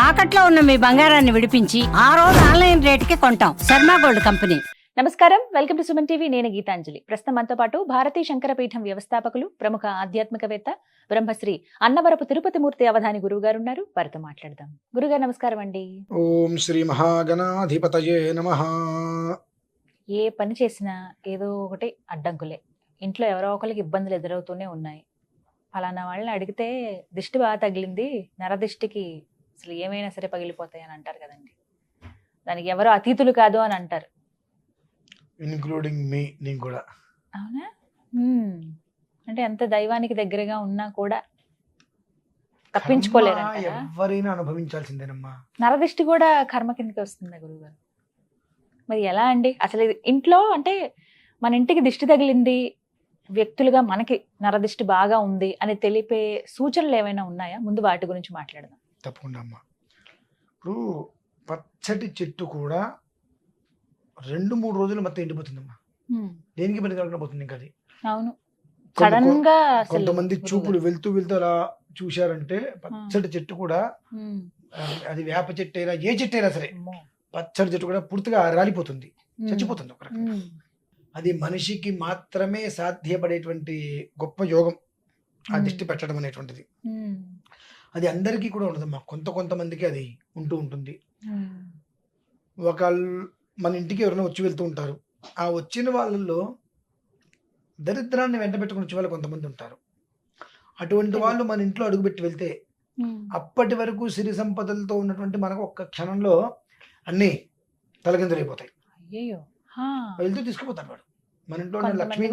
తాకట్లో ఉన్న మీ బంగారాన్ని విడిపించి ఆ రోజు ఆన్లైన్ రేటుకి కొంటాం. Sharma gold company. నమస్కారం, వెల్కమ్ టు సుమన్ టీవీ. నేను గీతాంజలి. ప్రస్తుతం మనతో పాటు భారతీ శంకరపీఠం వ్యవస్థాపకులు, ప్రముఖ ఆధ్యాత్మికవేత్త, బ్రహ్మశ్రీ అన్నవరపు తిరుపతి మూర్తి అవధాని గురువు గారు ఉన్నారు. వారితో మాట్లాడదాం. గురుగారు నమస్కారం అండి. ఓం శ్రీ మహాగణాధిపతయే నమః. ఏ పని చేసినా ఏదో ఒకటి అడ్డంకులే. ఇంట్లో ఎవరో ఒకరికి ఇబ్బందులు ఎదురవుతూనే ఉన్నాయి. ఫలానా వాళ్ళని అడిగితే దిష్టి బాగా తగిలింది, నరదిష్టికి అసలు ఏమైనా సరే పగిలిపోతాయి అని అంటారు కదండి. దానికి ఎవరో అతీతులు కాదు అని అంటారు. ఇన్క్లూడింగ్ మీ, నేను కూడా. అవునా? అంటే ఎంత దైవానికి దగ్గరగా ఉన్నా కూడా తప్పించుకోలేరు. ఎవరైనా అనుభవించాల్సిందేనమ్మా. నరదిష్టి కూడా కర్మ కిందకి వస్తుందా గురువుగారు? మరి ఎలా అండి అసలు ఇది? ఇంట్లో అంటే మన ఇంటికి దిష్టి తగిలింది, వ్యక్తులుగా మనకి నరదిష్టి బాగా ఉంది అని తెలిపే సూచనలు ఏమైనా ఉన్నాయా? ముందు వాటి గురించి మాట్లాడదాం. తప్పకుండా అమ్మా. ఇప్పుడు పచ్చటి చెట్టు కూడా 2-3 రోజులు మొత్తం ఎండిపోతుందమ్మా. దేనికి పని కలగడం పోతుంది ఇంకా అది. అవును, సడన్ గా కొంతమంది చూపులు వెళ్తూ అలా చూశారంటే పచ్చటి చెట్టు కూడా, అది వేప చెట్టు అయినా ఏ చెట్టు అయినా సరే, పచ్చడి చెట్టు కూడా పూర్తిగా రాలిపోతుంది, చచ్చిపోతుంది ఒక రకంగా. అది మనిషికి మాత్రమే సాధ్యపడేటువంటి గొప్ప యోగం ఆ దిష్టి పెట్టడం అనేటువంటిది. అది అందరికీ కూడా ఉండదమ్మా, కొంతమందికి అది ఉంటూ ఉంటుంది. ఒకళ్ళు మన ఇంటికి ఎవరైనా వచ్చి వెళ్తూ ఉంటారు. ఆ వచ్చిన వాళ్ళల్లో దరిద్రాన్ని వెంట పెట్టుకుని వచ్చే వాళ్ళు కొంతమంది ఉంటారు. అటువంటి వాళ్ళు మన ఇంట్లో అడుగుపెట్టి వెళ్తే అప్పటి వరకు సిరి సంపదలతో ఉన్నటువంటి మనకు ఒక్క క్షణంలో అన్నీ తలకిందులైపోతాయి. వెళ్తూ తీసుకుపోతాడు వాడు. మన ఇంట్లో లక్ష్మీ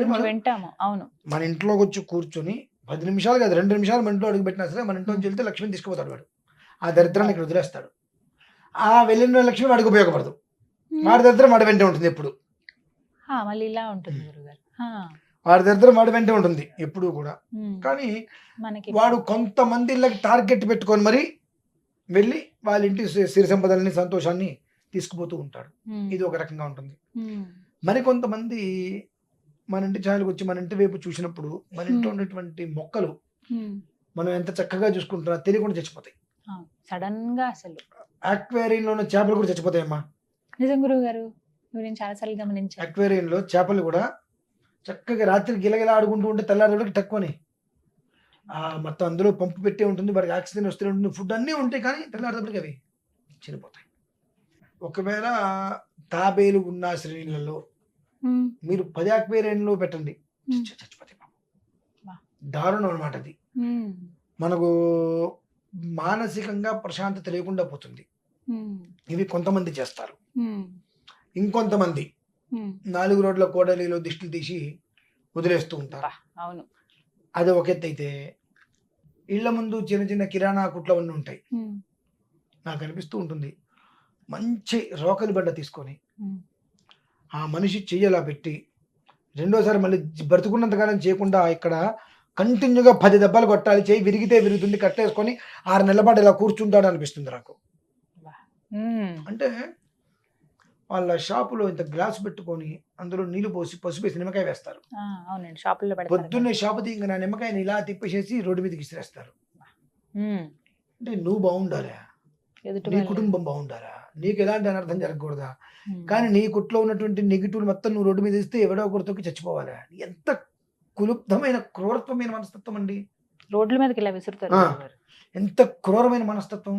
మన ఇంట్లోకి వచ్చి కూర్చొని 10 నిమిషాలు కాదు, 2 నిమిషాలు మన ఇంట్లో అడుగు పెట్టినా సరే మన ఇంట్లో నుంచి వెళ్తే లక్ష్మిని తీసుకుపోతాడు వాడు. ఆ దరిద్రాన్ని ఇక్కడ వదిలేస్తాడు. ఆ వెళ్ళిన లక్ష్మి వాడికి ఉపయోగపడదు. వాడి దరిద్రం వాడి వెంటే ఉంటుంది ఎప్పుడు. వాడి దరిద్రం వాడి వెంటే ఉంటుంది ఎప్పుడు కూడా. కానీ వాడు కొంతమంది ఇళ్ళకి టార్గెట్ పెట్టుకొని మరి వెళ్ళి వాళ్ళ ఇంటి సిరి సంపదలని, సంతోషాన్ని తీసుకుపోతూ ఉంటాడు. ఇది ఒక రకంగా ఉంటుంది. మరి కొంతమంది మన ఇంటి ఛాయలకు వచ్చి మన ఇంటి వైపు చూసినప్పుడు మన ఇంట్లో ఉన్నటువంటి మొక్కలు మనం ఎంత చక్కగా చూసుకుంటున్నా తెలియకుండా చచ్చిపోతాయి. సడన్ గా అసలు అక్వేరియంలో ఉన్న చేపలు కూడా చచ్చిపోతాయమ్మా. నిజం గురువు గారు, నేను చాలాసార్లు గమనించాను. అక్వేరియంలో చేపలు కూడా చక్కగా రాత్రి గిలగిలా ఆడుకుంటూ ఉంటే తెల్లారేపటికి తక్కువని మొత్తం అందులో పంపు పెట్టే ఉంటుంది, వాడికి ఆక్సిజన్ వస్తూనే ఉంటుంది, ఫుడ్ అన్నీ ఉంటాయి. కానీ తెల్లారేపటికి అవి చనిపోతాయి. ఒకవేళ తాబేలు ఉన్న శ్రేణులలో మీరు 10 అక్వేరియంలో పెట్టండి, చచ్చిపోతాయి. దారుణం అనమాట అది. మనకు మానసికంగా ప్రశాంతత లేకుండా పోతుంది. ఇవి కొంతమంది చేస్తారు. ఇంకొంతమంది 4 రోడ్ల కోడలిలో దిష్టిలు తీసి వదిలేస్తూ ఉంటారు. అవును, అది ఒక ఎత్తు అయితే, ఇళ్ల ముందు చిన్న చిన్న కిరాణా కుట్లు అన్నీ ఉంటాయి. నాకు అనిపిస్తూ ఉంటుంది, మంచి రోకలి బండ తీసుకొని ఆ మనిషి చెయ్యలా పెట్టి రెండోసారి మళ్ళీ బ్రతుకున్నంతకాలం చేయకుండా ఇక్కడ కంటిన్యూగా 10 దెబ్బలు కొట్టాలి, చేయి విరిగితే విరుగుతుంది, కట్టేసుకొని 6 నెలల పాటు ఇలా కూర్చుంటాడు అనిపిస్తుంది నాకు. అంటే వాళ్ళ షాపులో ఇంత గ్లాస్ పెట్టుకొని అందులో నీళ్లు పోసి పసుపేసి నిమ్మకాయ వేస్తారు. పొద్దున్నే షాపు దిగ నా నిమ్మకాయని ఇలా తిప్పేసేసి రోడ్డు మీదకి విసిరేస్తారు. అంటే నువ్వు బాగుండాలా, నీ కుటుంబం బాగుండాలా, నీకు ఎలాంటి అనర్థం జరగకూడదా. కానీ నీ కుట్లో ఉన్నటువంటి నెగిటివ్ మొత్తం నువ్వు రోడ్డు మీద ఇస్తే ఎవడో ఒకరితోకి చచ్చిపోవాలా. ఎంత కులుప్తమైన క్రూరత్వమైన మనస్తత్వం అండి. రోడ్ల మీదకి ఇలా విసురుతారు. ఎంత క్రూరమైన మనస్తత్వం.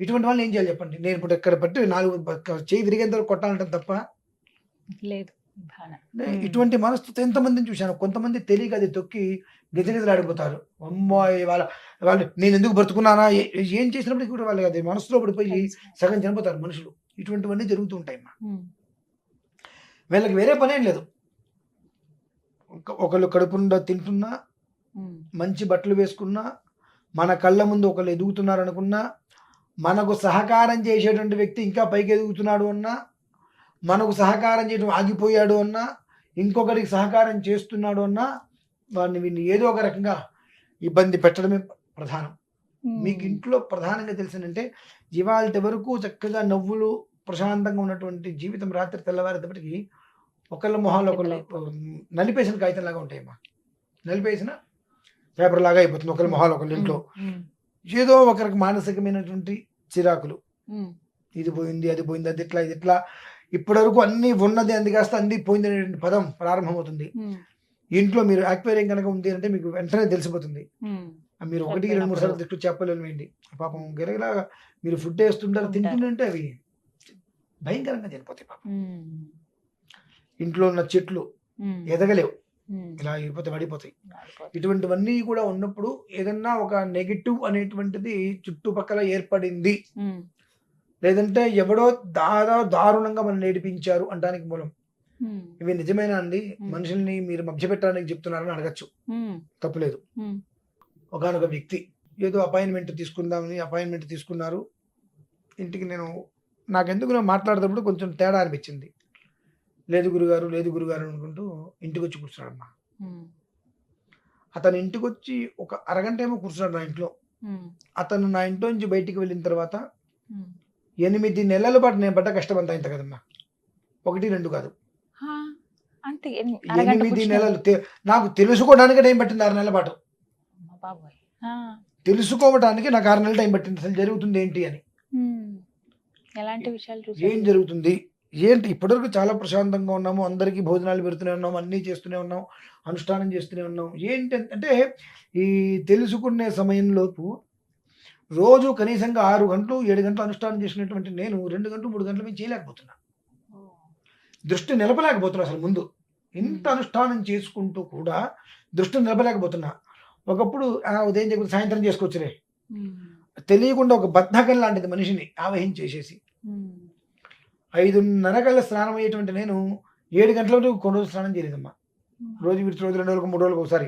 ఇటువంటి వాళ్ళు ఏం చేయాలి చెప్పండి. నేను ఇప్పుడు ఎక్కడ పట్టి 4 చేయి విరిగేంత వరకు కొట్టాలంటే తప్ప లేదు. ఇటువంటి మనస్తత్వం ఎంతమందిని చూశాను. కొంతమంది తెలియక అది తొక్కి గిజగిజలాడిపోతారు. అమ్మాయి వాళ్ళు నేను ఎందుకు బ్రతుకున్నానా, ఏం చేసినప్పటికీ కూడా వాళ్ళు అది మనసులో పడిపోయి సగం చనిపోతారు మనుషులు. ఇటువంటివన్నీ జరుగుతూ ఉంటాయి. వీళ్ళకి వేరే పని ఏం లేదు. ఒకళ్ళు కడుపు నిండా తింటున్నా, మంచి బట్టలు వేసుకున్నా, మన కళ్ళ ముందు ఒకళ్ళు ఎదుగుతున్నారు అనుకున్నా, మనకు సహకారం చేసేటువంటి వ్యక్తి ఇంకా పైకి ఎదుగుతున్నాడు అన్నా, మనకు సహకారం చేయడం ఆగిపోయాడు అన్నా, ఇంకొకరికి సహకారం చేస్తున్నాడు అన్నా, వీడిని ఏదో ఒక రకంగా ఇబ్బంది పెట్టడమే ప్రధానం. మీకు ఇంట్లో ప్రధానంగా తెలిసిందంటే ఇవాళ వరకు చక్కగా నవ్వులు ప్రశాంతంగా ఉన్నటువంటి జీవితం రాత్రి తెల్లవారేటప్పటికి ఒకళ్ళ మొహాల్లో ఒకళ్ళు నలిపేసిన కాగితం లాగా ఉంటాయమ్మా. నలిపేసిన పేపర్ లాగా అయిపోతుంది ఒకళ్ళ మొహాలు ఒకళ్ళు ఇంట్లో. ఏదో ఒకరికి మానసికమైనటువంటి చిరాకులు, ఉమ్, ఇది పోయింది అది పోయింది అది ఇట్లా ఇది ఇట్లా, ఇప్పటి వరకు అన్ని ఉన్నది అంది కాస్త అన్ని పోయింది అనేటువంటి పదం ప్రారంభమవుతుంది. ఉమ్, ఇంట్లో మీరు యాక్వేరియం కనుక ఉంది అంటే మీకు వెంటనే తెలిసిపోతుంది. ఉమ్, మీరు 1, 2, 3 సార్లు తీసుకొచ్చి చెప్పలేను వేయండి. పాపం గిరగిలా మీరు ఫుడ్ వేస్తుంటారు తింటుంటే అవి భయంకరంగా చనిపోతాయి పాపం. ఉమ్, ఇంట్లో ఉన్న చెట్లు ఉమ్, ఎదగలేవు, ఉమ్, ఇలా అయిపోతే పడిపోతాయి. మారిపోతుంది. ఇటువంటివన్నీ కూడా ఉన్నప్పుడు ఏదన్నా ఒక నెగిటివ్ అనేటువంటిది చుట్టుపక్కల ఏర్పడింది, ఉమ్, లేదంటే ఎవడో దారుణంగా మనం నేర్పించారు అంటానికి మూలం. ఉమ్, ఇవి నిజమేనా అండి? మనుషుల్ని మీరు మభ్యపెట్టడానికి చెప్తున్నారని అడగచ్చు, ఉమ్, తప్పులేదు. ఉమ్, ఒకానొక వ్యక్తి ఏదో అపాయింట్మెంట్ తీసుకుందామని అపాయింట్మెంట్ తీసుకున్నారు ఇంటికి. నాకెందుకు మాట్లాడేటప్పుడు కొంచెం తేడా అనిపించింది. లేదు గురుగారు అనుకుంటూ ఇంటికి వచ్చి కూర్చున్నాడమ్మా. ఉమ్, అతను ఇంటికి వచ్చి ఒక అరగంట ఏమో కూర్చున్నాడు నా ఇంట్లో. ఉమ్, అతను నా ఇంట్లో నుంచి బయటికి వెళ్ళిన తర్వాత ఉమ్. 8 నెలల పాటు నేను పడ్డ కష్టం అంతా ఇంత కదమ్మా. 1, 2 కాదు, హా, అంటే అరగంట 8 కూర్చున్నాడు. నెలలు. నాకు తెలుసుకోవడానికి టైం పట్టింది 6 నెలల పాటు. అమ్మ బాబోయ్. ఆ, తెలుసుకోవడానికి నాకు 6 నెలలు టైం పట్టింది. అసలు జరుగుతుంది ఏంటి అని, ఉమ్. ఎలాంటి విషయాలు ఏం చూసారు? జరుగుతుంది ఏంటి. ఇప్పటివరకు చాలా ప్రశాంతంగా ఉన్నాము, అందరికీ భోజనాలు పెడుతూనే ఉన్నాము, అన్నీ చేస్తూనే ఉన్నాం, అనుష్ఠానం చేస్తూనే ఉన్నాం. ఏంటి అంటే ఈ తెలుసుకునే సమయంలోపు రోజు కనీసంగా 6 గంటలు 7 గంటలు అనుష్ఠానం చేసినటువంటి నేను 2 గంటలు 3 గంటల మేము చేయలేకపోతున్నా, దృష్టి నిలపలేకపోతున్నా. అసలు ముందు ఇంత అనుష్ఠానం చేసుకుంటూ కూడా దృష్టి నిలపలేకపోతున్నా. ఒకప్పుడు ఉదయం చెప్పి సాయంత్రం చేసుకోవచ్చులే, ఉమ్, తెలియకుండా ఒక బద్ధకం లాంటిది మనిషిని ఆవహించేసేసి ఉమ్, 5:30 కల్లా స్నానం అయ్యేటువంటి నేను 7 గంటల వరకు కొన్ని రోజులు స్నానం చేయలేదమ్మా. రోజు విడిచి రోజు 2 రోజులకు 3 రోజులకు ఒకసారి.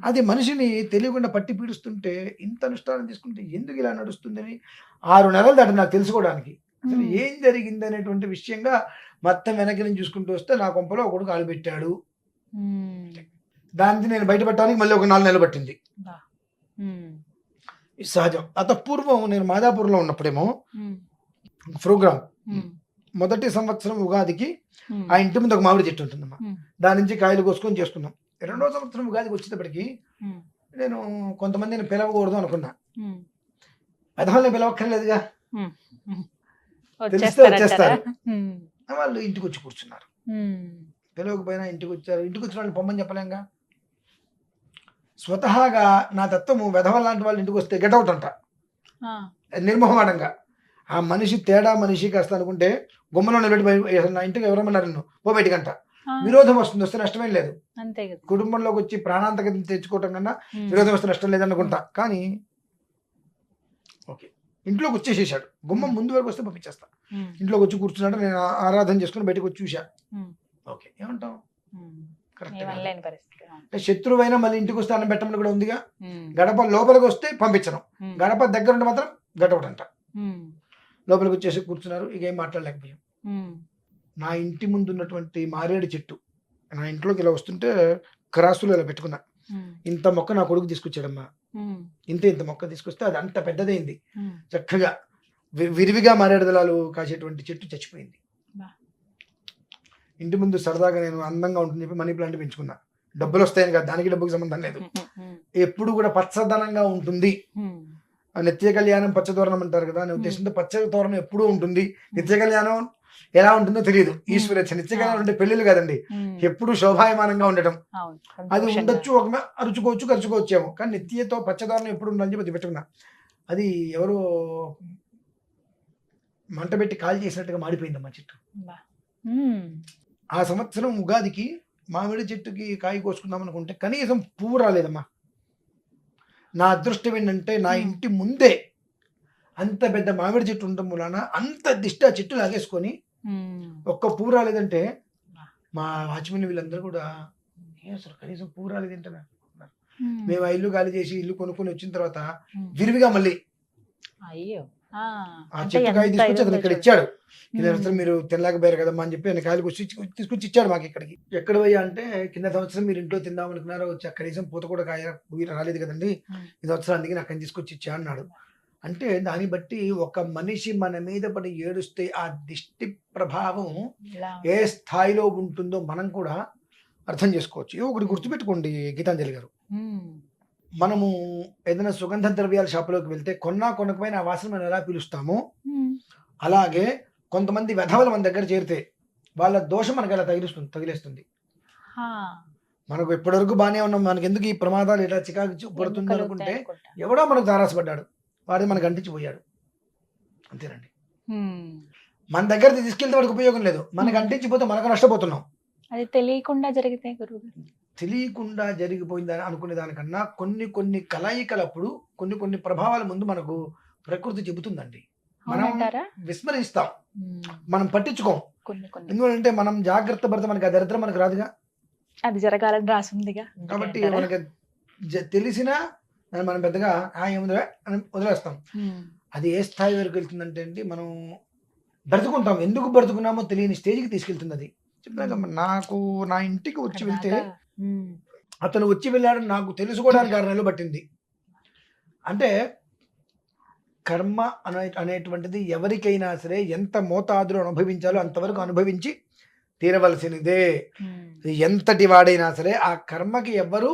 అది మనిషిని తెలియకుండా పట్టి పీడిస్తుంటే ఇంత అనుష్ఠానం తీసుకుంటే ఎందుకు ఇలా నడుస్తుందని 6 నెలలు దాటి నాకు తెలుసుకోవడానికి అసలు ఏం జరిగింది అనేటువంటి విషయంగా మొత్తం వెనక్కి నుంచి చూసుకుంటూ వస్తే నా కొంపలో ఒకడు కాలు పెట్టాడు. ఉమ్, దానికి నేను బయటపడటానికి మళ్ళీ ఒక 4 నెలలు పట్టింది. బా. ఉమ్, ఇది సహజం. పూర్వం నేను మాదాపూర్లో ఉన్నప్పుడేమో ఉమ్, ప్రోగ్రామ్ ఉమ్, మొదటి సంవత్సరం ఉగాదికి ఉమ్, ఆ ఇంటి ముందు ఒక మామిడి చెట్టు ఉంటుందమ్మా. ఉమ్, దాని నుంచి కాయలు కోసుకొని చేసుకున్నాం. 2వ సంవత్సరం ఉగాదికి వచ్చేటప్పటికి ఉమ్, నేను కొంతమందిని పిలవకూడదు అనుకున్నా. ఉమ్, పెదవాళ్ళని పిలవక్కర్లేదుగా, ఉమ్, ఉమ్. తెలిస్తే వచ్చేస్తారు. ఉమ్, వాళ్ళు ఇంటికి వచ్చి కూర్చున్నారు. ఉమ్, పిలవకపోయినా ఇంటికి వచ్చారు. ఇంటికి వచ్చిన వాళ్ళు పొమ్మని చెప్పలేంగా. స్వతహాగా నా తత్వము వెధవ లాంటి వాళ్ళు ఇంటికి వస్తే గెటౌట్ అంట, ఆ, నిర్మోహమాటంగా. ఆ మనిషి తేడా మనిషి కాస్త అనుకుంటే గుమ్మలో నిలబెట్టి నా ఇంటికి ఎవరమ్మన్నారు నిన్ను పో బయటికంట. ఆ, విరోధం వస్తుంది, వస్తే నష్టమేం లేదు. అంతే కదా. కుటుంబంలోకి వచ్చి ప్రాణాంతకం తెచ్చుకోవటం కన్నా ఉమ్, విరోధం వస్తే నష్టం లేదనుకుంటా. కానీ ఓకే, ఇంట్లోకి వచ్చేసేసాడు. గుమ్మం ముందు వరకు వస్తే పంపించేస్తా. ఉమ్, ఇంట్లోకి వచ్చి కూర్చున్నాడు. నేను ఆరాధన చేసుకుని బయటకు వచ్చి చూసా. ఉమ్, ఓకే, ఏమంటాం? ఉమ్. కరెక్ట్. ఏమనలేని పరిస్థితి. అంటే శత్రువైనా మళ్ళీ ఇంటికి వస్తే అన్నం పెట్టమని కూడా ఉందిగా. ఉమ్, గడప లోపలికి వస్తే పంపించడం, ఉమ్, గడప దగ్గర ఉంటే మాత్రం గడపట అంట. ఉమ్, లోపలికి వచ్చేసి కూర్చున్నారు. ఇక ఏం మాట్లాడలేకపోయాం. ఉమ్, నా ఇంటి ముందు ఉన్నటువంటి మారేడు చెట్టు, నా ఇంట్లోకి ఇలా వస్తుంటే క్రాసులు ఇలా పెట్టుకున్నా. ఉమ్, ఇంత మొక్క నా కొడుకు తీసుకొచ్చాడమ్మా. ఉమ్, ఇంత మొక్క తీసుకొస్తే అది అంత పెద్దదైంది. ఉమ్. చక్కగా విరివిగా మారేడు దళాలు కాసేటువంటి చెట్టు చచ్చిపోయింది. బా. ఇంటి ముందు సరదాగా నేను అందంగా ఉంటుంది చెప్పి మనీ ప్లాంట్ పెంచుకున్నా. డబ్బులు వస్తాయని కాదు, దానికి డబ్బుకి సంబంధం లేదు. ఎప్పుడు కూడా పచ్చదనంగా ఉంటుంది. నిత్య కళ్యాణం పచ్చతోరణం అంటారు కదా, నేను ఉద్దేశంతో పచ్చ తోరణం ఎప్పుడూ ఉంటుంది. నిత్య కళ్యాణం ఎలా ఉంటుందో తెలియదు. ఈశ్వరేచ్ఛ. నిత్య కళ్యాణం అంటే పెళ్లిళ్ళు కదండి, ఎప్పుడు శోభాయమానంగా ఉండటం. అది ఉండొచ్చు, ఒక అరుచుకోవచ్చు ఖర్చుకోవచ్చేమో, కానీ నిత్యతో పచ్చదోరణం ఎప్పుడు ఉండాలని చెప్పి పెట్టుకున్నా. అది ఎవరో మంట పెట్టి కాల్ చేసినట్టుగా మాడిపోయిందమ్మా చెట్టు. ఆ సంవత్సరం ఉగాదికి మామిడి చెట్టుకి కాయ కోసుకుందాం అనుకుంటే కనీసం పువ్వు రాలేదమ్మా. నా అదృష్టం ఏంటంటే నా ఇంటి ముందే అంత పెద్ద మామిడి చెట్టు ఉండటం వలన అంత దిష్టి ఆ చెట్టు లాగేసుకొని ఒక్క పువ్వు రాలేదంటే మా వాచ్మెన్ వీళ్ళందరూ కూడా అసలు కనీసం పువ్వు రాలేదంటే. మేము ఆ ఇల్లు ఖాళీ చేసి ఇల్లు కొనుక్కొని వచ్చిన తర్వాత విరివిగా మళ్ళీ ఆ చెట్టు కాయ తీసుకొచ్చి అతను ఇక్కడ ఇచ్చాడు. ఇది అసలు మీరు తినలేకపోయారు కదమ్మా అని చెప్పి ఆయన కాయలు తీసుకొచ్చి ఇచ్చాడు మాకు ఇక్కడికి. ఎక్కడ పోయా అంటే, కింద సంవత్సరం మీరు ఇంట్లో తిందాం అనుకున్నారో వచ్చి కనీసం పూత కూడా కాయ రాలేదు కదండి, ఈ సంవత్సరం అందుకే నాకు తీసుకొచ్చి ఇచ్చా అన్నాడు. అంటే దాన్ని బట్టి ఒక మనిషి మన మీద పడి ఏడుస్తే ఆ దిష్టి ప్రభావం ఏ స్థాయిలో ఉంటుందో మనం కూడా అర్థం చేసుకోవచ్చు. ఒకటి గుర్తుపెట్టుకోండి గీతాంజలి గారు, మనము ఏదైనా సుగంధ ద్రవ్యాల షాపులోకి వెళ్తే కొనకపోయినా ఆ వాసన మనం ఎలా పీలుస్తామో అలాగే కొంతమంది వెధవలు మన దగ్గర చేరితే వాళ్ళ దోషం మనకి అలా తగిలేస్తుంది. మనకు ఇప్పటివరకు బాగానే ఉన్నాం, మనకి ఎందుకు ఈ ప్రమాదాలు ఇలా చికాకు పడుతుంది అనుకుంటే ఎవడో మనకు తారాసపడ్డాడు, వాడిని మనకు అంటించిపోయాడు. అంతేనండి. మన దగ్గర తీసుకెళ్తే వాడికి ఉపయోగం లేదు, మనకు అంటించిపోతే మనకు నష్టపోతున్నాం. అది తెలియకుండా జరిగితే గురువు తెలియకుండా జరిగిపోయిందని అనుకునే దానికన్నా కొన్ని కలయికలప్పుడు కొన్ని ప్రభావాల ముందు మనకు ప్రకృతి చెబుతుందండి. మనం విస్మరిస్తాం, మనం పట్టించుకోం. ఎందుకంటే మనం జాగ్రత్త పడితే మనకి ఆ దరిద్రం మనకు రాదుగా, అది జరగాలని రాసుందిగా. కాబట్టి మనకి తెలిసినా మనం పెద్దగా ఏముందిరా అని వదిలేస్తాం. అది ఏ స్థాయి వరకు వెళ్తుందంటే అండి, మనం బ్రతుకుంటాం, ఎందుకు బ్రతుకున్నామో తెలియని స్టేజ్కి తీసుకెళ్తుంది. అది చెప్పినాక నాకు నా ఇంటికి వచ్చి వెళ్తే అతను వచ్చి వెళ్ళాడని నాకు తెలుసుకోవడానికి 6 నెలలు పట్టింది. అంటే కర్మ అనేటువంటిది ఎవరికైనా సరే ఎంత మోతాదులో అనుభవించాలో అంతవరకు అనుభవించి తీరవలసినదే. ఎంతటి వాడైనా సరే ఆ కర్మకి ఎవ్వరు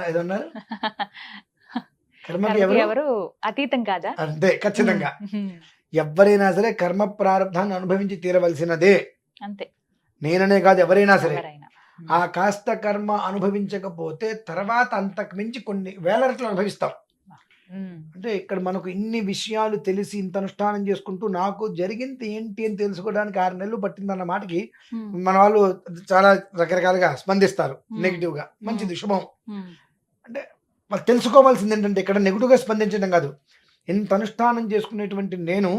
ఏదన్నారు, కర్మకి ఎవరు అతీతం కాదా? అంతే, ఖచ్చితంగా. ఎవరైనా సరే కర్మ ప్రారంధాన్ని అనుభవించి తీరవలసినదే. అంతే, నేననే కాదు, ఎవరైనా సరే. ఆ కాస్త కర్మ అనుభవించకపోతే తర్వాత అంతకు మించి కొన్ని వేల రెట్లు అనుభవిస్తాం. అంటే ఇక్కడ మనకు ఇన్ని విషయాలు తెలిసి ఇంత అనుష్ఠానం చేసుకుంటూ నాకు జరిగింది ఏంటి అని తెలుసుకోవడానికి 6 నెలలు పట్టిందన్న మాటకి మన వాళ్ళు చాలా రకరకాలుగా స్పందిస్తారు. నెగిటివ్ గా, మంచిది, శుభం. అంటే వాళ్ళు తెలుసుకోవాల్సింది ఏంటంటే ఇక్కడ నెగిటివ్ గా స్పందించడం కాదు, ఎంత అనుష్ఠానం చేసుకునేటువంటి నేను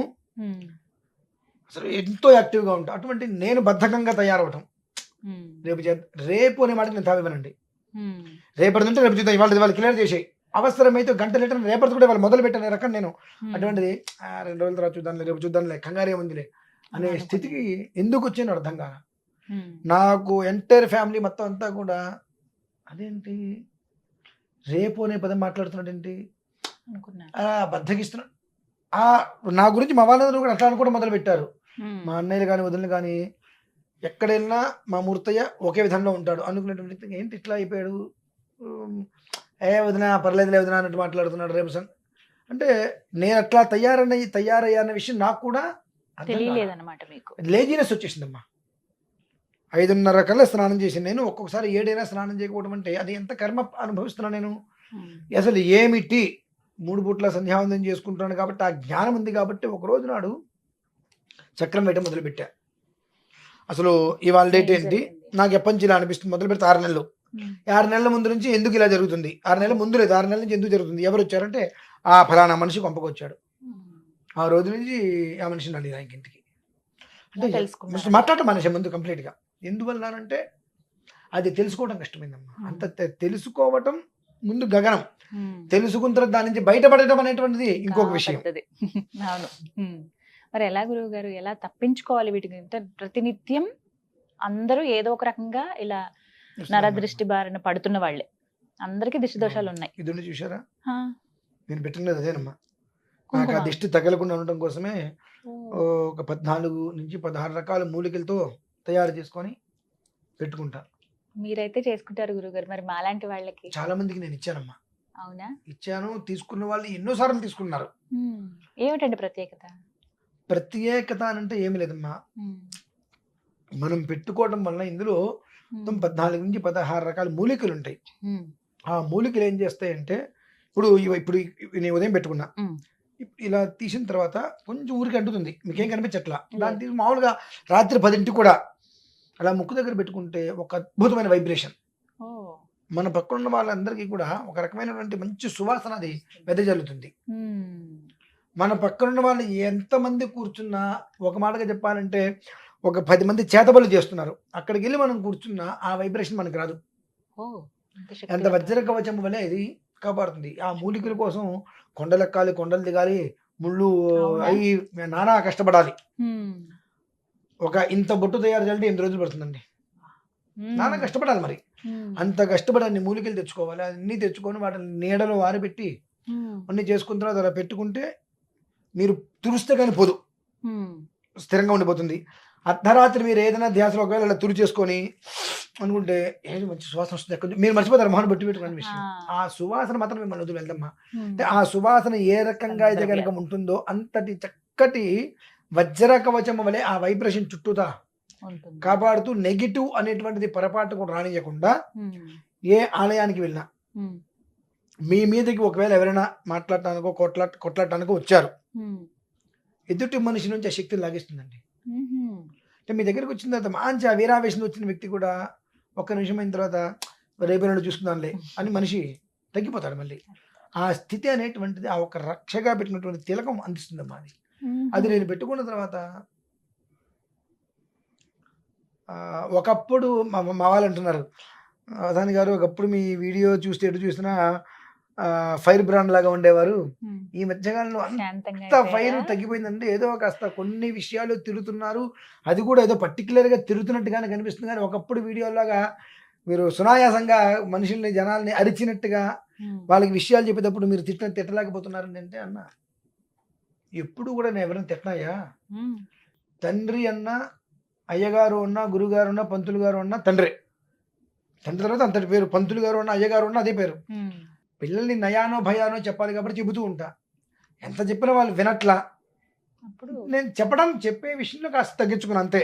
అసలు ఎంతో యాక్టివ్గా ఉంటా, అటువంటి నేను బద్ధకంగా తయారవటం. రేపు అనే మాటకి నేను తావివ్వనండి. రేపటి నుండి రేపు చూద్దాం, ఇవాళ వాళ్ళు క్లియర్ చేసేయి, అవసరమైతే గంట లీటర్ రేపటి కూడా వాళ్ళు మొదలు పెట్టిన రకం నేను. అటువంటిది 2 రోజుల తర్వాత చూద్దాంలే, రేపు చూద్దాంలే, కంగారు ఏముందిలే అనే స్థితికి ఎందుకు వచ్చాను అర్థం కాదు. నాకు ఎంటైర్ ఫ్యామిలీ మొత్తం అంతా కూడా అదేంటి రేపు అనే పదం మాట్లాడుతున్నాడేంటి బద్దకిస్తున్నా. నా గురించి మా వాళ్ళందరూ కూడా అట్లా అనుకోవడం మొదలు పెట్టారు. మా అన్నయ్యలు కానీ వదినలు కానీ ఎక్కడ వెళ్ళినా మా మూర్తయ్య ఒకే విధంగా ఉంటాడు అనుకునేటువంటి, ఏంటి ఇట్లా అయిపోయాడు, వదినా పర్లేదులే వదినా అన్నట్టు మాట్లాడుతున్నాడు రేపు అంటే నేను అట్లా తయారయ్యాన్న విషయం నాకు కూడా తెలియలేదన్నమాట. మీకు లేజినెస్ వచ్చేసిందమ్మా. 5:30 కల్లా స్నానం చేసి నేను ఒక్కొక్కసారి 7 అయినా స్నానం చేయకపోవడం అంటే అది ఎంత కర్మ అనుభవిస్తున్నా నేను. అసలు ఏమిటి 3 పూట్ల సంధ్యావందనం చేసుకుంటున్నాను కాబట్టి ఆ జ్ఞానం ఉంది కాబట్టి ఒక రోజు నాడు చక్రం వేయటం మొదలుపెట్టా. అసలు ఇవాళ డేట్ ఏంటి, నాకు ఎప్పటి నుంచి ఇలా అనిపిస్తుంది మొదలు పెడితే 6 నెలలు. 6 నెలల ముందు నుంచి ఎందుకు ఇలా జరుగుతుంది, 6 నెలల ముందు లేదు, 6 నెలల నుంచి ఎందుకు జరుగుతుంది, ఎవరు వచ్చారంటే ఆ ఫలానా మనిషి కొంపకొచ్చాడు. ఆ రోజు నుంచి ఆ మనిషిని అడిగా ఇంటికి, అంటే మాట్లాడటం మనిషి ముందు కంప్లీట్గా. ఎందువల్లంటే అది తెలుసుకోవడం కష్టమైందమ్మా. అంత తెలుసుకోవటం ముందు గగనం, తెలుసుకున్న తర్వాత దాని నుంచి బయటపడటం అనేటువంటిది ఇంకొక విషయం. అవును. మరి ఎలా గురువు గారు, ఎలా తప్పించుకోవాలి వీటికి? ప్రతినిత్యం అందరూ ఏదో ఒక రకంగా ఇలా నరదృష్టి బారిన పడుతున్న వాళ్ళే, అందరికి దిష్టి దోషాలు ఉన్నాయి. ఇది చూసారా, నేను పెట్టినది అదేనమ్మా. నాకు ఆ దిష్టి తగలకుండా ఉండటం కోసమే ఒక 14 నుంచి 16 రకాల మూలికలతో తయారు చేసుకొని పెట్టుకుంటా. మీరైతే చేసుకుంటారు గురుగారు, మరి మాలాంటి వాళ్ళకి చాలా మందికి నేను ఇచ్చానమ్మా. అవునా? ఇచ్చాను, తీసుకున్న వాళ్ళు ఎన్నోసార్లు తీసుకున్నారు. ఏమిటండి ప్రత్యేకత? ప్రత్యేకత అంటే ఏమి లేదమ్మా, మనం పెట్టుకోవడం వల్ల ఇందులో 14 నుంచి 16 రకాల మూలికలు ఉంటాయి. ఆ మూలికలు ఏం చేస్తాయంటే, ఇప్పుడు నేను ఉదయం పెట్టుకున్నా, ఇలా తీసిన తర్వాత కొంచెం ఊరికి అంటుతుంది, మీకేం కనిపించట్లా. దాని మామూలుగా రాత్రి 10ంటికి కూడా అలా ముక్కు దగ్గర పెట్టుకుంటే ఒక అద్భుతమైన వైబ్రేషన్ మన పక్కన ఉన్న వాళ్ళందరికీ కూడా ఒక రకమైనటువంటి మంచి సువాసన అది వెదజల్లుతుంది. మన పక్కనున్న వాళ్ళు ఎంతమంది కూర్చున్నా, ఒక మాటగా చెప్పాలంటే ఒక 10 మంది చేతబడులు చేస్తున్నారు, అక్కడికి వెళ్ళి మనం కూర్చున్నా ఆ వైబ్రేషన్ మనకు రాదు. ఎంత వజ్ర కవచం వలె ఇది కాపాడుతుంది. ఆ మూలికల కోసం కొండలెక్కాలి, కొండలు దిగాలి, ముళ్ళు అవి నానా కష్టపడాలి. ఒక ఇంత బొట్టు తయారు చేయాలంటే 8 రోజులు పడుతుందండి, నానా కష్టపడాలి. మరి అంత కష్టపడి అన్ని మూలికలు తెచ్చుకోవాలి, అన్ని తెచ్చుకొని వాటిని నీడలో ఆరబెట్టి అన్ని చేసుకున్న తర్వాత అలా పెట్టుకుంటే మీరు తురిస్తే కానీ పోదు, స్థిరంగా ఉండిపోతుంది. అర్ధరాత్రి మీరు ఏదైనా ధ్యాసలో ఒకవేళ ఇలా తుడి చేసుకొని అనుకుంటే ఏది మంచి సువాసన వస్తుంది ఎక్కడ మీరు మర్చిపోతారు మొహన్ బట్టి పెట్టుకునే విషయం. ఆ సువాసన మాత్రం మిమ్మల్ని వదిలి వెళ్దమ్మా. అంటే ఆ సువాసన ఏ రకంగా అయితే కనుక ఉంటుందో అంతటి చక్కటి వజ్ర కవచం వలె ఆ వైబ్రేషన్ చుట్టూతా కాపాడుతూ నెగిటివ్ అనేటువంటిది పొరపాటు కూడా రానియకుండా ఏ ఆలయానికి వెళ్ళినా మీ మీదకి ఒకవేళ ఎవరైనా మాట్లాడటానికో కొట్లాడటానికో వచ్చారు, ఎదుటి మనిషి నుంచి ఆ శక్తిని లాగిస్తుందండి. అంటే మీ దగ్గరికి వచ్చిన తర్వాత మంచి ఆ వీరావేశం వచ్చిన వ్యక్తి కూడా ఒక్క నిమిషం అయిన తర్వాత రేపు రెండు చూసుకుందాంలే అని మనిషి తగ్గిపోతాడు. మళ్ళీ ఆ స్థితి అనేటువంటిది ఆ ఒక రక్షగా పెట్టినటువంటి తిలకం అందిస్తుందమ్మా. అది నేను పెట్టుకున్న తర్వాత ఒకప్పుడు మా వాళ్ళు అంటున్నారు, దాని గారు ఒకప్పుడు మీ వీడియో చూస్తే ఎటు చూసినా ఫైర్ బ్రాండ్ లాగా ఉండేవారు, ఈ మధ్యకాలంలో అంత ఫైర్ తగ్గిపోయిందంటే ఏదో కాస్త కొన్ని విషయాలు తిరుగుతున్నారు, అది కూడా ఏదో పర్టికులర్ గా తిరుగుతున్నట్టుగానే కనిపిస్తుంది. కానీ ఒకప్పుడు వీడియోలాగా మీరు సునాయాసంగా మనుషుల్ని జనాల్ని అరిచినట్టుగా వాళ్ళకి విషయాలు చెప్పేటప్పుడు మీరు తిట్టలేకపోతున్నారండి అంటే అన్న, ఎప్పుడు కూడా నేను ఎవరైనా తిట్టినాయా? తండ్రి అన్న, అయ్యగారు ఉన్నా, గురుగారు ఉన్నా, పంతులు గారు ఉన్నా తండ్రి తర్వాత అంతటి పేరు, పంతులు గారు ఉన్నా, అయ్యగారు ఉన్నా అదే పేరు. పిల్లల్ని నయానో భయానో చెప్పాలి కాబట్టి చెబుతూ ఉంటా. ఎంత చెప్పినా వాళ్ళు వినట్లా. నేను చెప్పే విషయంలో కాస్త తగ్గించుకున్నా అంతే.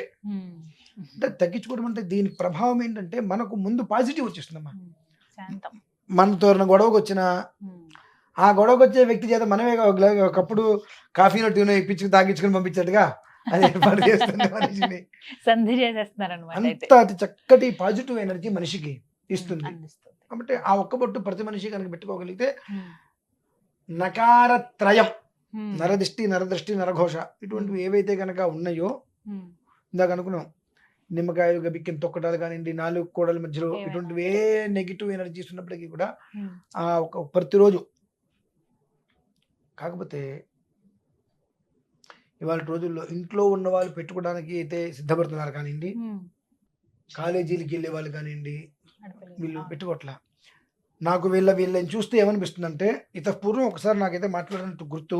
అంటే తగ్గించుకోవడం అంటే దీని ప్రభావం ఏంటంటే మనకు ముందు పాజిటివ్ వచ్చేస్తుందమ్మా. మనతో గొడవకు వచ్చిన ఆ గొడవకు వచ్చే వ్యక్తి చేత మనమే ఒకప్పుడు కాఫీలో టీనో ఇప్పించుకుని తాగించుకుని పంపించేట్టుగా అది ఏర్పాటు చేస్తుంది మనిషిని. అంత అతి చక్కటి పాజిటివ్ ఎనర్జీ మనిషికి ఇస్తుంది. కాబట్టి ఆ ఒక్క బొట్టు ప్రతి మనిషి కనుక పెట్టుకోగలిగితే నకారత్రయం, నరదిష్టి, నరదృష్టి, నరఘోష ఇటువంటివి ఏవైతే కనుక ఉన్నాయో, ఇందాక అనుకున్నాం నిమ్మకాయలు గబిక్కిన తొక్కటాలు కానివ్వండి, నాలుగు కోడల మధ్యలో ఇటువంటివి ఏ నెగిటివ్ ఎనర్జీస్ ఉన్నప్పటికీ కూడా ఆ ఒక ప్రతిరోజు. కాకపోతే ఇవాళ రోజుల్లో ఇంట్లో ఉన్న వాళ్ళు పెట్టుకోవడానికి అయితే సిద్ధపడుతున్నారు కానివ్వండి, కాలేజీలకి వెళ్ళే వాళ్ళు కానివ్వండి, వీళ్ళు పెట్టుకోవట్లా. నాకు వీళ్ళని చూస్తే ఏమనిపిస్తుందంటే, పూర్వం ఒకసారి నాకైతే మాట్లాడినట్టు గుర్తు,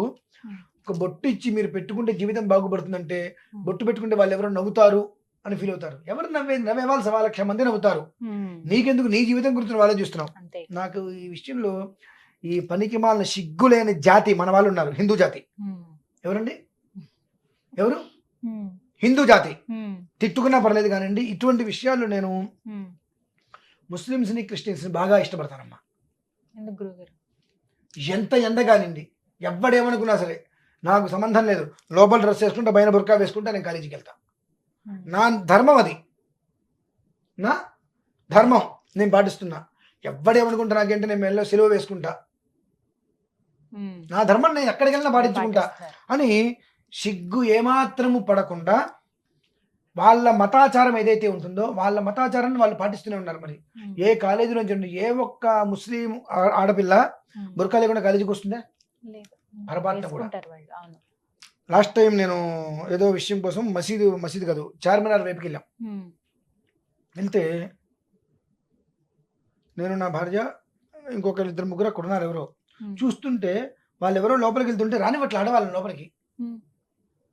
ఒక బొట్టు ఇచ్చి మీరు పెట్టుకుంటే జీవితం బాగుపడుతుందంటే బొట్టు పెట్టుకుంటే వాళ్ళు ఎవరో నవ్వుతారు అని ఫీల్ అవుతారు. ఎవరు నవ్వే వాళ్ళు 1,00,000 మంది నవ్వుతారు, నీకెందుకు నీ జీవితం గురించి వాళ్ళే చూస్తున్నావు. నాకు ఈ విషయంలో ఈ పనికి మాలిన సిగ్గులేని జాతి మన వాళ్ళు ఉన్నారు, హిందూ జాతి. ఎవరండి? ఎవరు? హిందూ జాతి. తిట్టుకున్నా పర్లేదు కానివ్వండి, ఇటువంటి విషయాల్లో నేను ముస్లిమ్స్ని, క్రిస్టియన్స్ని బాగా ఇష్టపడతానమ్మా. ఎంత ఎండ కానివ్వండి, ఎవడేమనుకున్నా సరే నాకు సంబంధం లేదు. లోపల డ్రెస్ వేసుకుంటే పైన బుర్కా వేసుకుంటే నేను కాలేజీకి వెళ్తా. నా ధర్మం అది, నా ధర్మం నేను పాటిస్తున్నా. ఎవడేమనుకుంటా నాకేంటే నేను మెల్లో సెలవు వేసుకుంటా, నా ధర్మం నేను ఎక్కడికి వెళ్ళినా పాటించుకుంటా అని సిగ్గు ఏమాత్రము పడకుండా వాళ్ళ మతాచారం ఏదైతే ఉంటుందో వాళ్ళ మతాచారాన్ని వాళ్ళు పాటిస్తూనే ఉన్నారు. మరి ఏ కాలేజీ నుంచి ఏ ఒక్క ముస్లిం ఆడపిల్ల బుర్కా లేకుండా కాలేజీకి వస్తుందా? పొరపాటున కూడా. లాస్ట్ టైం నేను ఏదో విషయం కోసం మసీదు కాదు చార్మినార్ వైపుకి వెళ్ళాం. వెళ్తే నేను, నా భార్య, ఇంకొక 2-3 అక్కడ ఉన్నారు. ఎవరో చూస్తుంటే వాళ్ళు ఎవరో లోపలికి వెళ్తుంటే రానివ్వట్ల ఆడవాళ్ళని లోపలికి.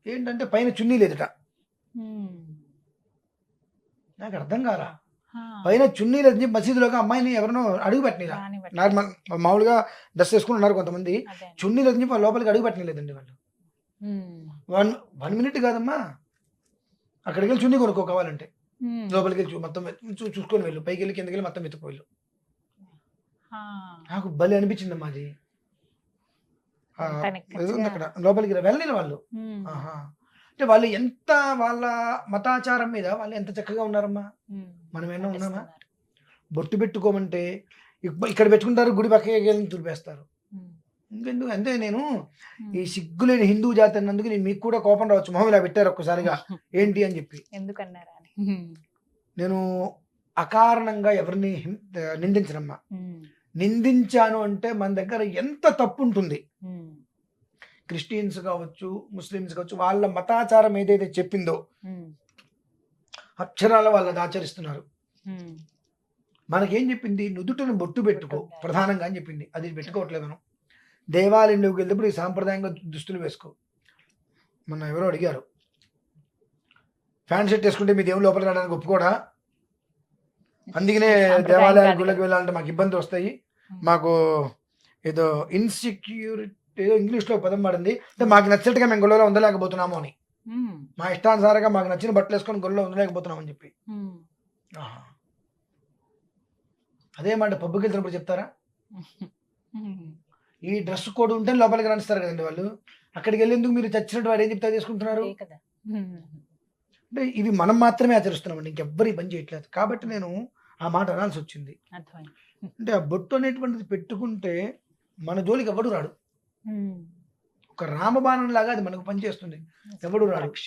ఏంటంటే పైన చున్నీ లేదుట. నాకు అర్థం కాలా, పైన చున్నీ లేదని మసీదులోకి అమ్మాయిని ఎవరినో అడుగు పెట్టినరా. నార్మల్ మామూలుగా డ్రెస్ వేసుకుని ఉన్నారు కొంతమంది, చున్నీ లేదని చెప్పి లోపలికి అడుగు పెట్టలేదండి వాళ్ళు. 1 మినిట్ కాదమ్మా, అక్కడికి వెళ్ళి చున్నీ కొనుక్కో కావాలంటే, లోపలికి వెళ్ళి మొత్తం చూసుకొని వెళ్ళు, పైకి వెళ్ళి కిందకి వెళ్ళి మొత్తం వెళ్ళు. నాకు భలే అనిపించిందమ్మా అది. అక్కడ లోపలికి వెళ్ళలేని వాళ్ళు. అంటే వాళ్ళు ఎంత వాళ్ళ మతాచారం మీద వాళ్ళు ఎంత చక్కగా ఉన్నారమ్మా. మనం ఏమన్నా ఉన్నామా? బొట్టు పెట్టుకోమంటే ఇక్కడ పెట్టుకుంటారు, గుడి పక్కకి వెళ్ళి తుడిపేస్తారు. ఇంకెందుకు అంటే నేను ఈ సిగ్గులేని హిందూ జాతి అన్నందుకు నేను మీకు కూడా కోపం రావచ్చు, మొహం ఇలా పెట్టారు ఒక్కసారిగా ఏంటి అని చెప్పి. ఎందుకన్నారా? నేను అకారణంగా ఎవరిని నిందించనమ్మా. నిందించాను అంటే మన దగ్గర ఎంత తప్పు ఉంటుంది. క్రిస్టియన్స్ కావచ్చు, ముస్లిమ్స్ కావచ్చు, వాళ్ళ మతాచారం ఏదైతే చెప్పిందో అక్షరాల వాళ్ళది ఆచరిస్తున్నారు. మనకేం చెప్పింది? నుదుటను బొట్టు పెట్టుకో ప్రధానంగా అని చెప్పింది. అది పెట్టుకోవట్లేదు మనం. దేవాలయంలోకి వెళ్ళినప్పుడు ఈ సాంప్రదాయంగా దుస్తులు వేసుకో. మొన్న ఎవరో అడిగారు, ప్యాంట్ షర్ట్ వేసుకుంటే మీ దేవుడు లోపలికి రావడానికి ఒప్పుకోడా? అందుకనే సాంప్రదాయం దేవాలయాల కాదు గుళ్ళకి కదా. వెళ్ళాలంటే మాకు ఇబ్బందులు వస్తాయి. మాకు ఏదో ఇన్సెక్యూరిటీ, ఏదో ఇంగ్లీష్లో పదం పడింది, అంటే మాకు నచ్చినట్టుగా మేము గుళ్ళలో ఉండలేకపోతున్నాము అని. ఉమ్, మా ఇష్టానుసారంగా మాకు నచ్చిన బట్టలు వేసుకొని గుళ్ళలో ఉండలేకపోతున్నాం అని చెప్పి. ఉమ్, ఆహా. అదే మాట పబ్బుకి వెళ్తున్నప్పుడు చెప్తారా? ఉమ్. ఈ డ్రెస్ కోడ్ ఉంటే లోపలికి రాణిస్తారు కదండి వాళ్ళు. అక్కడికి వెళ్ళేందుకు మీరు చచ్చినట్టు వాడు ఏం చెప్తా చేసుకుంటున్నారు? అదే కదా. ఉమ్, అంటే ఇవి మనం మాత్రమే ఆచరిస్తున్నామండి, ఇంకెవ్వరు ఈ పని చేయట్లేదు. కాబట్టి నేను ఆ మాట అనాల్సి వచ్చింది. అర్థమైంది. అంటే ఆ బొట్టు అనేటువంటిది పెట్టుకుంటే మన జోలికి ఎవడు రాడు. ఉమ్, ఒక రామబాణం లాగా అది మనకు పనిచేస్తుంది, ఎవడు రాడు. రక్ష.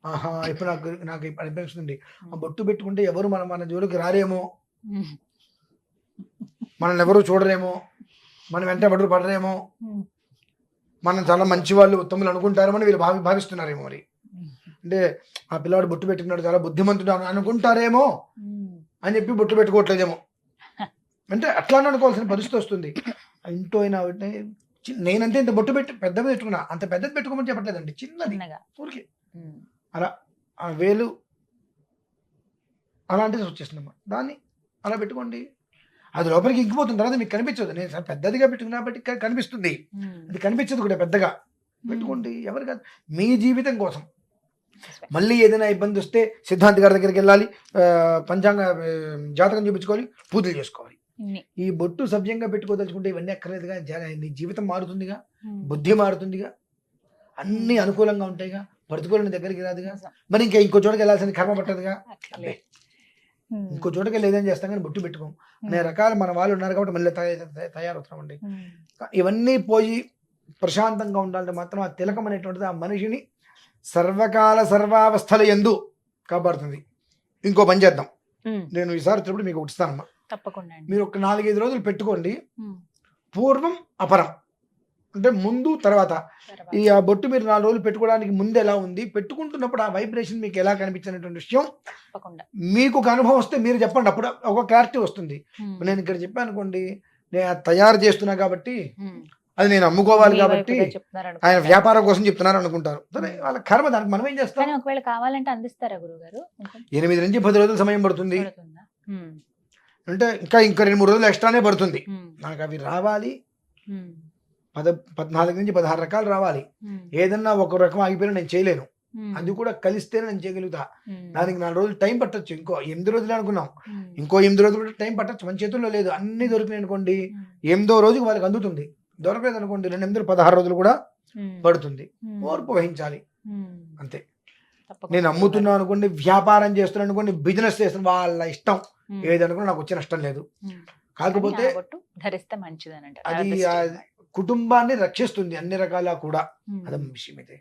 ఆహా, ఇప్పుడు నాకు ఇప్పుడు అనిపిస్తుంది, ఆ బొట్టు పెట్టుకుంటే ఎవరు మన జోలికి రారేమో, ఉమ్, మనల్ని ఎవరు చూడరేమో, మనం వెంట పడరేమో, ఉమ్, మనం చాలా మంచి వాళ్ళు ఉత్తములు అనుకుంటారేమో వీళ్ళు భావిస్తున్నారేమో. మరి ఉమ్, అంటే ఆ పిల్లవాడు బొట్టు పెట్టుకున్నాడు చాలా బుద్ధిమంతుడు అనుకుంటారేమో ఉమ్. అని చెప్పి బొట్టు పెట్టుకోవట్లేదేమో. అంటే అట్లానే అనుకోవాల్సిన పరిస్థితి వస్తుంది. ఇంట్లో అయినా నేనంతే ఇంత బొట్టు పెట్టి పెద్దది పెట్టుకున్నా, అంత పెద్దది పెట్టుకోమని చెప్పట్లేదండి, చిన్నది చిన్నగా. ఊరికి ఉమ్, అలా ఆ వేలు అలాంటిది వచ్చేస్తుందమ్మా. దాన్ని అలా పెట్టుకోండి, అది లోపలికి ఇంకిపోతుంది, తర్వాత మీకు కనిపించదు. నేను చాలా పెద్దదిగా పెట్టుకున్నా బట్టి కనిపిస్తుంది, ఉమ్. అది కనిపించదు కూడా పెద్దగా. పెట్టుకోండి, ఎవరు కాదు, మీ జీవితం కోసం. That's right. మళ్ళీ ఏదైనా ఇబ్బంది వస్తే సిద్ధాంత్ గారి దగ్గరికి వెళ్ళాలి, పంచాంగ జాతకం చూపించుకోవాలి, పూజలు చేసుకోవాలి. ఇన్ని. ఈ బొట్టు సభ్యంగా పెట్టుకోదలుచుకుంటే ఇవన్నీ అక్కర్లేదుగా. నీ జీవితం మారుతుందిగా, ఉమ్. బుద్ధి మారుతుందిగా, అన్ని అనుకూలంగా ఉంటాయిగా, ప్రతికూలని దగ్గరికి రాదుగా. నిజం. మరి ఇంకో చోటకి వెళ్ళాల్సిన కర్మ పట్టదుగా. అట్లా అబ్బే, లేదు. ఉమ్, ఇంకో చోటకి వెళ్ళి ఏదైనా చేస్తాం కానీ బొట్టు పెట్టుకోం అనే రకాలు మన వాళ్ళు ఉన్నారు కాబట్టి మళ్ళీ తయారవుతామండి. ఉమ్, ఇవన్నీ పోయి ప్రశాంతంగా ఉండాలంటే మాత్రం ఆ తిలకం అనేటువంటిది ఆ మనిషిని సర్వకాల సర్వావస్థల యందు కాపాడుతుంది. ఇంకో పని చేద్దాం, ఉమ్. నేను ఈసారి వచ్చినప్పుడు మీకు ఒకటి ఇస్తానమ్మా. తప్పకుండా అండి. మీరు ఒక 4-5 రోజులు పెట్టుకోండి. ఉమ్, పూర్వం అపరం అంటే ముందు తర్వాత. తర్వాత. ఈ ఆ బొట్టు మీరు 4 రోజులు పెట్టుకోవడానికి ముందు ఎలా ఉంది, పెట్టుకుంటున్నప్పుడు ఆ వైబ్రేషన్ మీకు ఎలా కనిపించినటువంటి విషయం తప్పకుండా. మీకు ఒక అనుభవం వస్తే మీరు చెప్పండి, అప్పుడు ఒక క్లారిటీ వస్తుంది. ఉమ్, నేను ఇక్కడ చెప్పాను అనుకోండి, నేను అది తయారు చేస్తున్నా కాబట్టి ఉమ్. అది నేను అమ్ముకోవాలి మీ కాబట్టి వైపుగా చెప్తున్నారు ఆయన అనుకుంటా. వ్యాపారం కోసం చెప్తున్నారు అనుకుంటారు. సరే, వాళ్ళ కర్మ, దానికి మనం ఏం చేస్తాం. కానీ ఒకవేళ కావాలంటే అందిస్తారా గురుగారు? 8 నుంచి 10 రోజుల సమయం పడుతుంది. పడుతుందా? ఉమ్, అంటే ఇంకా 2-3 రోజులు ఎక్స్ట్రానే పడుతుంది. ఉమ్, నాకు అవి రావాలి, ఉమ్, 14 నుంచి 16 రకాలు రావాలి. ఉమ్, ఏదన్నా ఒక రకం ఆగిపోయినా నేను చేయలేను, ఉమ్, అది కూడా కలిస్తేనే నేను చేయగలుగుతా. ఉమ్, దానికి 4 రోజులు టైం పట్టొచ్చు, ఇంకో 8 రోజులు అనుకున్నాం, ఉమ్, ఇంకో 8 రోజులు కూడా టైం పట్టొచ్చు. మన చేతుల్లో లేదు, అన్ని దొరికినాయి అనుకోండి, ఉమ్, 8వ రోజుకి వాళ్ళకి అందుతుంది. దొరకలేదు అనుకోండి, 2 16 రోజులు కూడా ఉమ్, పడుతుంది. ఉమ్, ఓర్పు వహించాలి ఉమ్. అంతే. తప్పకుండా నేను అమ్ముతున్నా అనుకోండి, వ్యాపారం చేస్తున్నా అనుకోండి, బిజినెస్ చేస్తున్నా, వాళ్ళ ఇష్టం ఉమ్, ఏదనుకున్నా నాకు వచ్చే నష్టం లేదు. ఉమ్. కాకపోతే కానీ ఆ బొట్టు ధరిస్తే మంచిదని అంటారు. అది నరదృష్టి. ఆ కుటుంబాన్ని రక్షిస్తుంది అన్ని రకాల కూడా. ఉమ్. అదే విషయం అయితే.